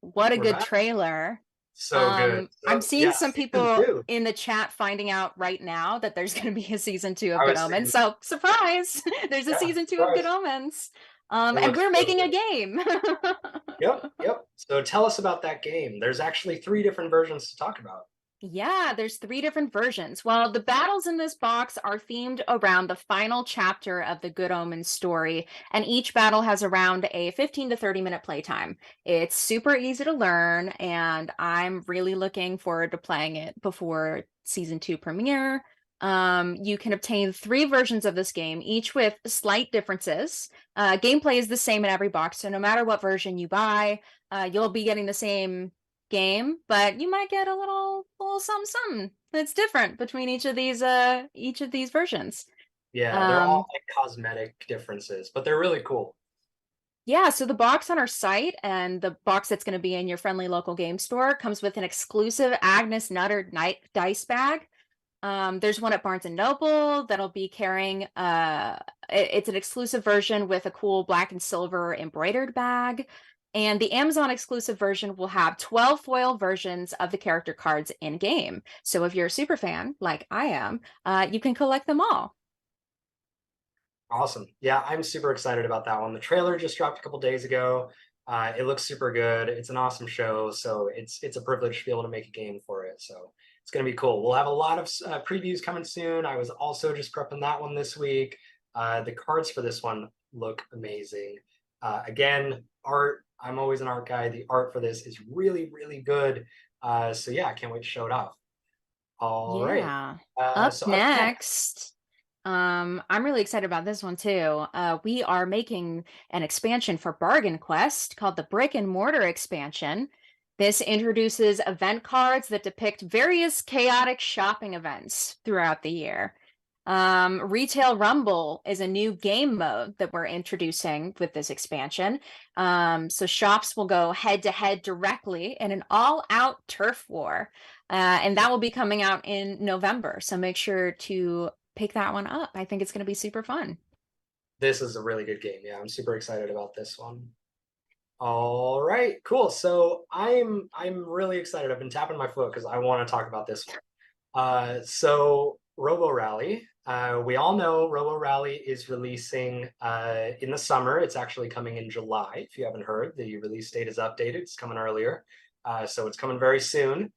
Speaker 1: What a
Speaker 2: We're
Speaker 1: good
Speaker 2: back.
Speaker 1: trailer.
Speaker 2: So good.
Speaker 1: I'm
Speaker 2: So
Speaker 1: seeing
Speaker 2: yeah,
Speaker 1: some
Speaker 2: season
Speaker 1: people
Speaker 2: two.
Speaker 1: in the chat finding out right now that there's going to be a season two of
Speaker 2: I
Speaker 1: Good
Speaker 2: was
Speaker 1: Omens.
Speaker 2: saying,
Speaker 1: So, surprise! There's a
Speaker 2: yeah,
Speaker 1: season two of Good
Speaker 2: surprise.
Speaker 1: Omens.
Speaker 2: It
Speaker 1: And
Speaker 2: looks
Speaker 1: we're
Speaker 2: so
Speaker 1: making a
Speaker 2: good.
Speaker 1: game.
Speaker 2: Yep, yep. So tell us about that game. There's actually three different versions to talk about.
Speaker 1: Yeah, there's three different versions. Well, the battles in this box are themed around the final chapter of the Good Omens story, and each battle has around a 15 to 30-minute playtime. It's super easy to learn, and I'm really looking forward to playing it before season two premiere. You can obtain three versions of this game, each with slight differences. Gameplay is the same in every box, so no matter what version you buy, you'll be getting the same game, but you might get a little something something that's different between each of these versions.
Speaker 2: Yeah, they're all
Speaker 1: Um
Speaker 2: like cosmetic differences, but they're really cool.
Speaker 1: yeah, so the box on our site and the box that's going to be in your friendly local game store comes with an exclusive Agnes Nutter night dice bag. There's one at Barnes and Noble that'll be carrying it's an exclusive version with a cool black and silver embroidered bag. And the Amazon exclusive version will have 12 foil versions of the character cards in game. So if you're a super fan, like I am, you can collect them all.
Speaker 2: Awesome. Yeah, I'm super excited about that one. The trailer just dropped a couple days ago. It looks super good. It's an awesome show, so it's a privilege to be able to make a game for it. So it's going to be cool. We'll have a lot of previews coming soon. I was also just prepping that one this week. The cards for this one look amazing. Again, art. I'm always an art guy. The art for this is really, really good. So yeah, I can't wait to show it off. All right.
Speaker 1: Yeah. Up
Speaker 2: So up next.
Speaker 1: next, I'm really excited about this one too. We are making an expansion for Bargain Quest called the Brick and Mortar expansion. This introduces event cards that depict various chaotic shopping events throughout the year. Retail Rumble is a new game mode that we're introducing with this expansion. So shops will go head to head directly in an all-out turf war. And that will be coming out in November. So make sure to pick that one up. I think it's going to be super fun.
Speaker 2: This is a really good game. Yeah, I'm super excited about this one. All right, cool. So I'm really excited. I've been tapping my foot because I want to talk about this one. So Robo Rally. We all know Robo Rally is releasing in the summer. It's actually coming in July. If you haven't heard, the release date is updated. It's coming earlier. So it's coming very soon.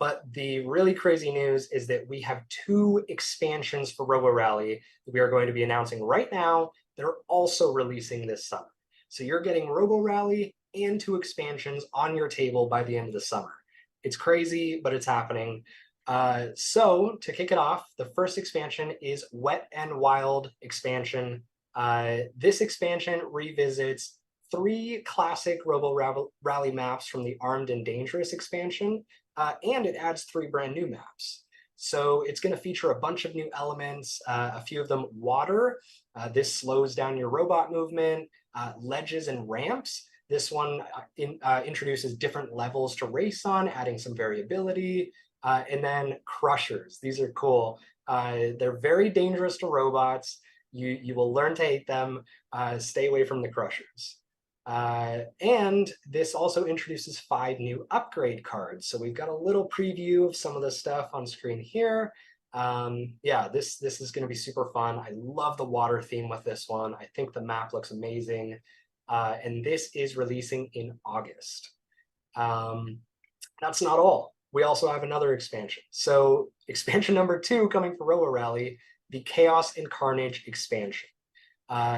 Speaker 2: But the really crazy news is that we have two expansions for Robo Rally that we are going to be announcing right now that are also releasing this summer. So you're getting Robo Rally and two expansions on your table by the end of the summer. It's crazy, but it's happening. So to kick it off, the first expansion is Wet and Wild expansion. This expansion revisits three classic Robo Rally maps from the Armed and Dangerous expansion. and it adds 3 brand new maps. So it's going to feature a bunch of new elements, a few of them water. This slows down your robot movement, ledges and ramps. This one introduces different levels to race on, adding some variability. And then crushers. These are cool. They're very dangerous to robots. You will learn to hate them. Stay away from the crushers. And this also introduces 5 new upgrade cards. So we've got a little preview of some of the stuff on screen here. Yeah, this is going to be super fun. I love the water theme with this one. I think the map looks amazing. And this is releasing in August. That's not all. We also have another expansion. So expansion number 2 coming for Robo Rally, the Chaos and Carnage expansion.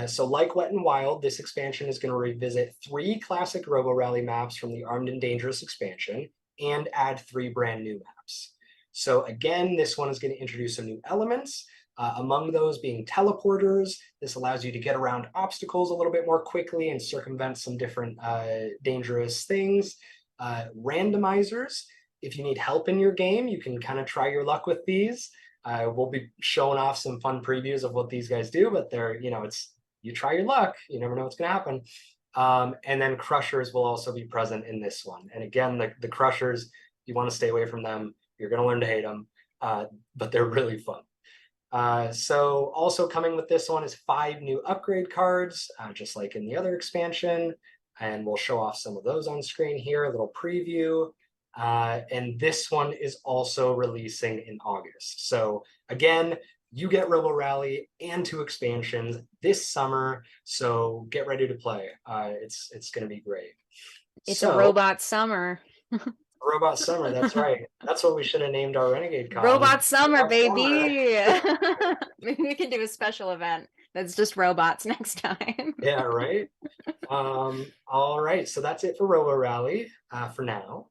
Speaker 2: So like Wet and Wild, this expansion is going to revisit 3 classic Robo Rally maps from the Armed and Dangerous expansion and add 3 brand new maps. So again, this one is going to introduce some new elements, among those being teleporters. This allows you to get around obstacles a little bit more quickly and circumvent some different dangerous things. Randomizers. If you need help in your game, you can kind of try your luck with these. We'll be showing off some fun previews of what these guys do, but they're, you try your luck. You never know what's going to happen. And then crushers will also be present in this one. And again, the crushers, you want to stay away from them. You're going to learn to hate them, but they're really fun. So also coming with this one is 5 new upgrade cards, just like in the other expansion. And we'll show off some of those on screen here, a little preview. And this one is also releasing in August. So again, you get Robo Rally and 2 expansions this summer. So get ready to play. It's going to be great.
Speaker 1: It's a robot summer.
Speaker 2: Robot Summer, that's right. That's what we should have named our Renegade con.
Speaker 1: Robot Summer, baby. Maybe we can do a special event that's just robots next time.
Speaker 2: Yeah, right. All right, so that's it for Robo Rally for now.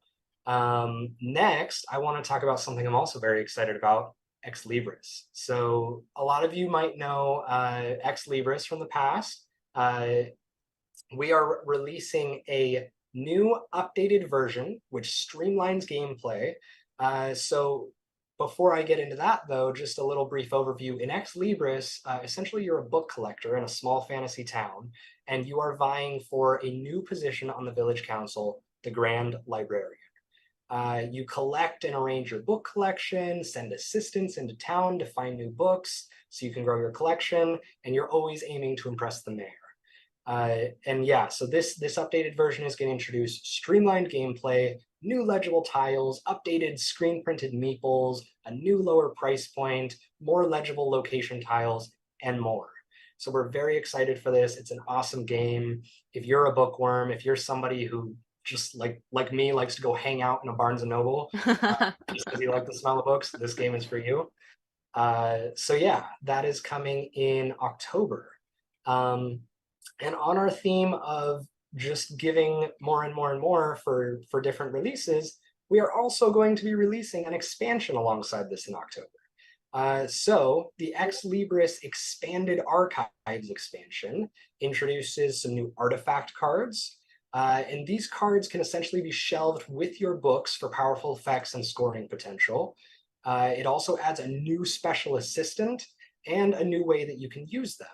Speaker 2: Next, I want to talk about something I'm also very excited about, Ex Libris. So a lot of you might know Ex Libris from the past. We are releasing a new updated version which streamlines gameplay. So before I get into that, though, just a little brief overview. In Ex Libris, essentially you're a book collector in a small fantasy town, and you are vying for a new position on the village council, the Grand Librarian. You collect and arrange your book collection, send assistants into town to find new books so you can grow your collection, and you're always aiming to impress the mayor. And yeah, so this updated version is going to introduce streamlined gameplay, new legible tiles, updated screen printed meeples, a new lower price point, more legible location tiles, and more. So we're very excited for this. It's an awesome game. If you're a bookworm, if you're somebody who just like me likes to go hang out in a Barnes and Noble just because you like the smell of books, this game is for you. So yeah, that is coming in October. And on our theme of just giving more and more and more for different releases, we are also going to be releasing an expansion alongside this in October. So the Ex Libris Expanded Archives expansion introduces some new artifact cards. And these cards can essentially be shelved with your books for powerful effects and scoring potential. It also adds a new special assistant and a new way that you can use them.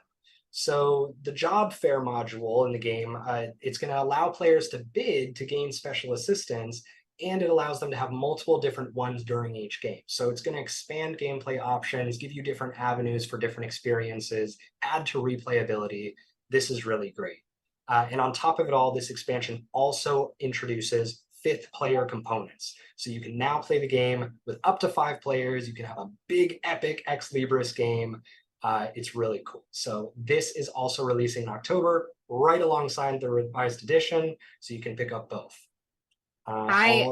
Speaker 2: So the job fair module in the game, it's going to allow players to bid to gain special assistance, and it allows them to have multiple different ones during each game. So it's going to expand gameplay options, give you different avenues for different experiences, add to replayability. This is really great. And on top of it all, this expansion also introduces 5th player components. So you can now play the game with up to 5 players. You can have a big, epic Ex Libris game. It's really cool. So this is also releasing in October, right alongside the revised edition, so you can pick up both.
Speaker 1: I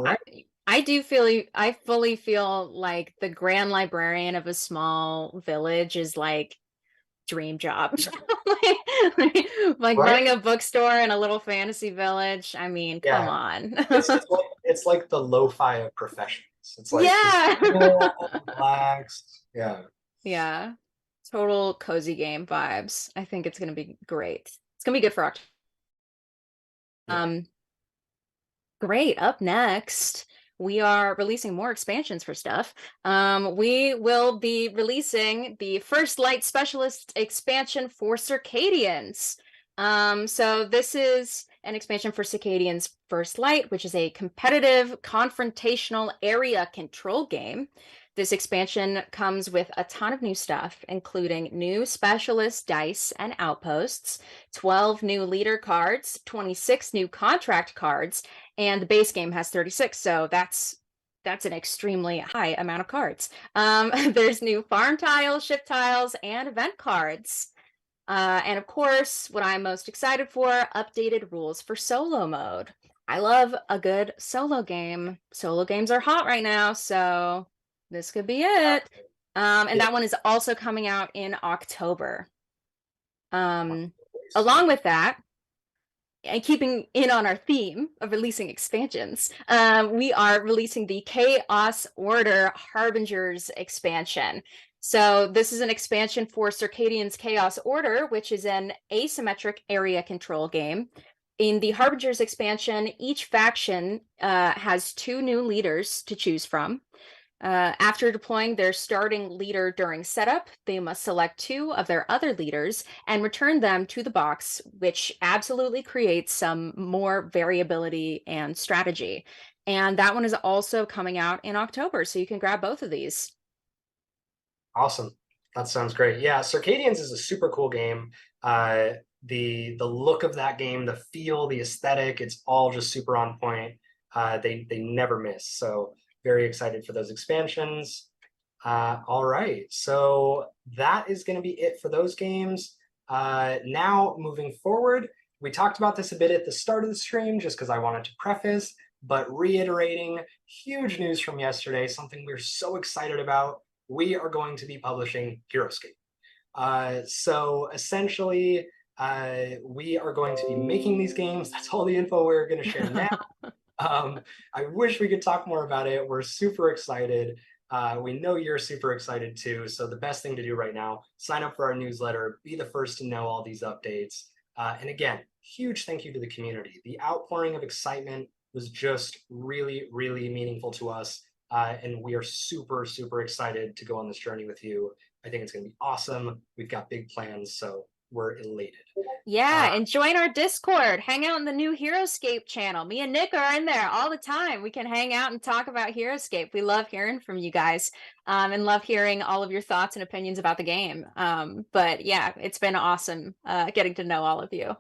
Speaker 1: fully feel like the Grand Librarian of a small village is like dream job. like
Speaker 2: right?
Speaker 1: running a bookstore in a little fantasy village. I mean, come on.
Speaker 2: it's like the lo-fi of professions. It's like
Speaker 1: yeah.
Speaker 2: relaxed. Yeah.
Speaker 1: Yeah. Total cozy game vibes. I think it's gonna be great. It's gonna be good for October.
Speaker 2: Yeah.
Speaker 1: Great. Up next, we are releasing more expansions for stuff. We will be releasing the First Light Specialist expansion for Circadians. So this is an expansion for Circadians First Light, which is a competitive, confrontational area control game. This expansion comes with a ton of new stuff, including new specialist dice and outposts, 12 new leader cards, 26 new contract cards, and the base game has 36, so that's an extremely high amount of cards. There's new farm tiles, ship tiles, and event cards. And of course, what I'm most excited for, updated rules for solo mode. I love a good solo game. Solo games are hot right now, so this could be it. And
Speaker 2: Yeah.
Speaker 1: that one is also coming out in October. Along with that, and keeping in on our theme of releasing expansions, we are releasing the Chaos Order Harbingers expansion. So this is an expansion for Circadian's Chaos Order, which is an asymmetric area control game. In the Harbingers expansion, each faction has 2 new leaders to choose from. After deploying their starting leader during setup, they must select 2 of their other leaders and return them to the box, which absolutely creates some more variability and strategy. And that one is also coming out in October, so you can grab both of these.
Speaker 2: Awesome. That sounds great. Yeah, Circadians is a super cool game. The look of that game, the feel, the aesthetic, it's all just super on point. They never miss. So very excited for those expansions. All right, so that is going to be it for those games. Now moving forward, we talked about this a bit at the start of the stream, just because I wanted to preface, but reiterating huge news from yesterday, something we're so excited about. We are going to be publishing Heroescape. So essentially, we are going to be making these games. That's all the info we're going to share now. I wish we could talk more about it. We're super excited. We know you're super excited too. So the best thing to do right now, sign up for our newsletter, be the first to know all these updates. And again, huge thank you to the community. The outpouring of excitement was just really, really meaningful to us. And we are super, super excited to go on this journey with you. I think it's going to be awesome. We've got big plans, so we're elated.
Speaker 1: Yeah, and join our Discord. Hang out in the new Heroescape channel. Me and Nick are in there all the time. We can hang out and talk about Heroescape. We love hearing from you guys, and love hearing all of your thoughts and opinions about the game. But yeah, it's been awesome getting to know all of you.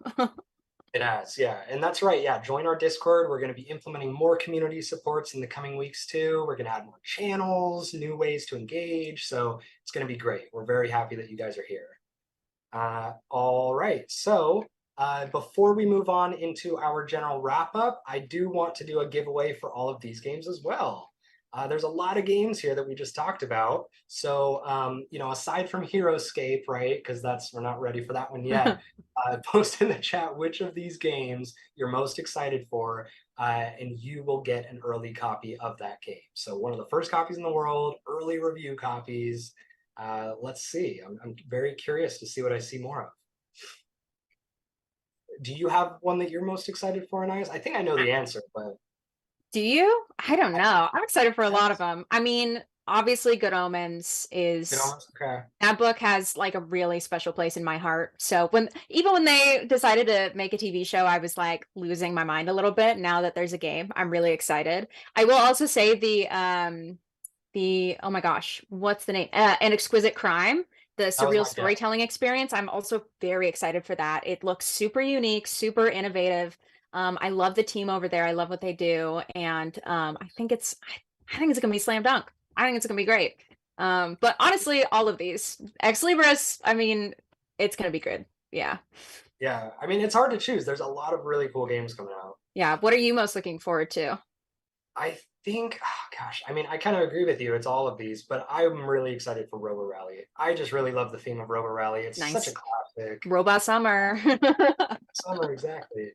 Speaker 2: It has, yeah. And that's right. Yeah. Join our Discord. We're going to be implementing more community supports in the coming weeks too. We're going to add more channels, new ways to engage. So it's going to be great. We're very happy that you guys are here. All right. So before we move on into our general wrap up, I do want to do a giveaway for all of these games as well. There's a lot of games here that we just talked about. So, aside from Heroescape, right? Because we're not ready for that one yet. Post in the chat which of these games you're most excited for, and you will get an early copy of that game. So one of the first copies in the world, early review copies. Let's see. I'm very curious to see what I see more of. Do you have one that you're most excited for, Anais? I think I know the answer, but
Speaker 1: Do you? I don't know. I'm excited for a lot of them. I mean, obviously, Good Omens is
Speaker 2: okay.
Speaker 1: that book has like a really special place in my heart. So even when they decided to make a TV show, I was like losing my mind a little bit. Now that there's a game, I'm really excited. I will also say the oh my gosh, what's the name? An Exquisite Crime, the surreal storytelling experience. I'm also very excited for that. It looks super unique, super innovative. I love the team over there. I love what they do, and I think it's gonna be slam dunk. I think it's gonna be great. But honestly, all of these Ex Libris, I mean, it's gonna be good. Yeah.
Speaker 2: Yeah, I mean, it's hard to choose. There's a lot of really cool games coming out.
Speaker 1: Yeah. What are you most looking forward to?
Speaker 2: I think, oh gosh, I mean, I kind of agree with you. It's all of these, but I'm really excited for Robo Rally. I just really love the theme of Robo Rally. It's such a
Speaker 1: Nice.
Speaker 2: classic.
Speaker 1: Robot Summer.
Speaker 2: Summer, exactly.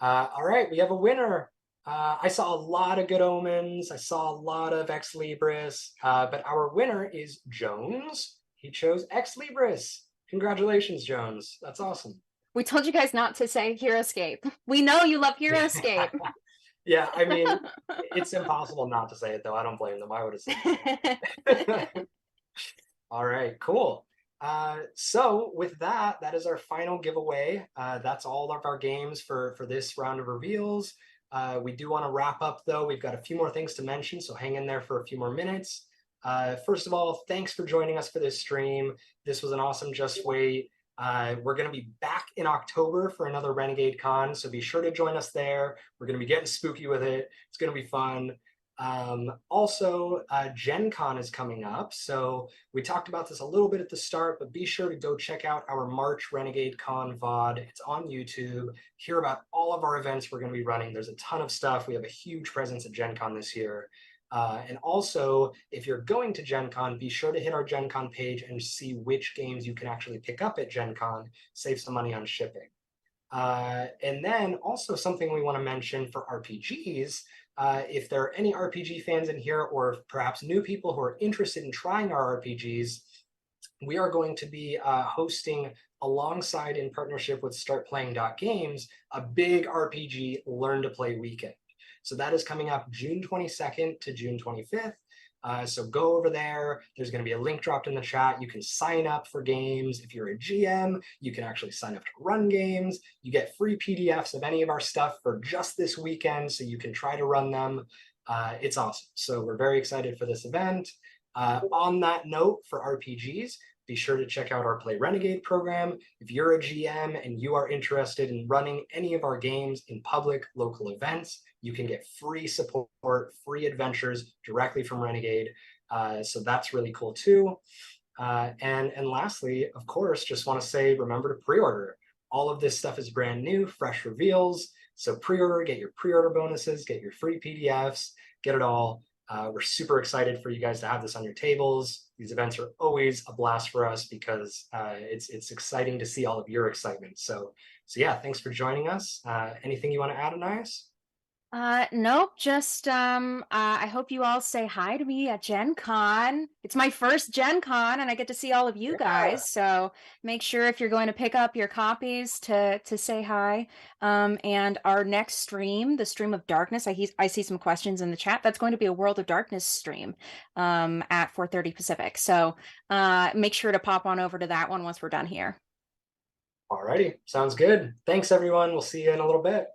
Speaker 2: All right, we have a winner. I saw a lot of Good Omens. I saw a lot of Ex Libris, but our winner is Jones. He chose Ex Libris. Congratulations, Jones. That's awesome.
Speaker 1: We told you guys not to say Heroescape. We know you love Heroescape.
Speaker 2: Yeah, I mean, it's impossible not to say it though. I don't blame them. I would have said the same. All right, cool. So with that, that is our final giveaway. That's all of our games for this round of reveals. We do want to wrap up though. We've got a few more things to mention, so hang in there for a few more minutes. First of all, thanks for joining us for this stream. This was an awesome Just Wait. We're going to be back in October for another Renegade Con, so be sure to join us there. We're going to be getting spooky with it. It's going to be fun. Also, Gen Con is coming up. So we talked about this a little bit at the start, but be sure to go check out our March Renegade Con VOD. It's on YouTube. Hear about all of our events we're going to be running. There's a ton of stuff. We have a huge presence at Gen Con this year. And also, if you're going to Gen Con, be sure to hit our Gen Con page and see which games you can actually pick up at Gen Con. Save some money on shipping. And then also something we want to mention for RPGs, if there are any RPG fans in here or perhaps new people who are interested in trying our RPGs, we are going to be hosting alongside in partnership with StartPlaying.Games, a big RPG Learn to Play weekend. So that is coming up June 22nd to June 25th. So go over there. There's going to be a link dropped in the chat. You can sign up for games. If you're a GM, you can actually sign up to run games. You get free PDFs of any of our stuff for just this weekend, so you can try to run them. It's awesome. So we're very excited for this event. On that note, for RPGs, be sure to check out our Play Renegade program. If you're a GM and you are interested in running any of our games in public local events, you can get free support, free adventures directly from Renegade. So that's really cool too. And lastly, of course, just want to say, remember to pre-order. All of this stuff is brand new, fresh reveals. So pre-order, get your pre-order bonuses, get your free PDFs, get it all. We're super excited for you guys to have this on your tables. These events are always a blast for us because it's exciting to see all of your excitement. So yeah, thanks for joining us. Anything you want to add, Anais?
Speaker 1: Nope, just I hope you all say hi to me at Gen Con. It's my first Gen Con and I get to see all of you
Speaker 2: Yeah.
Speaker 1: guys. So make sure if you're going to pick up your copies to say hi. And our next stream, the Stream of Darkness, I see some questions in the chat. That's going to be a World of Darkness stream at 4:30 Pacific. So make sure to pop on over to that one once we're done here.
Speaker 2: All righty, sounds good. Thanks everyone. We'll see you in a little bit.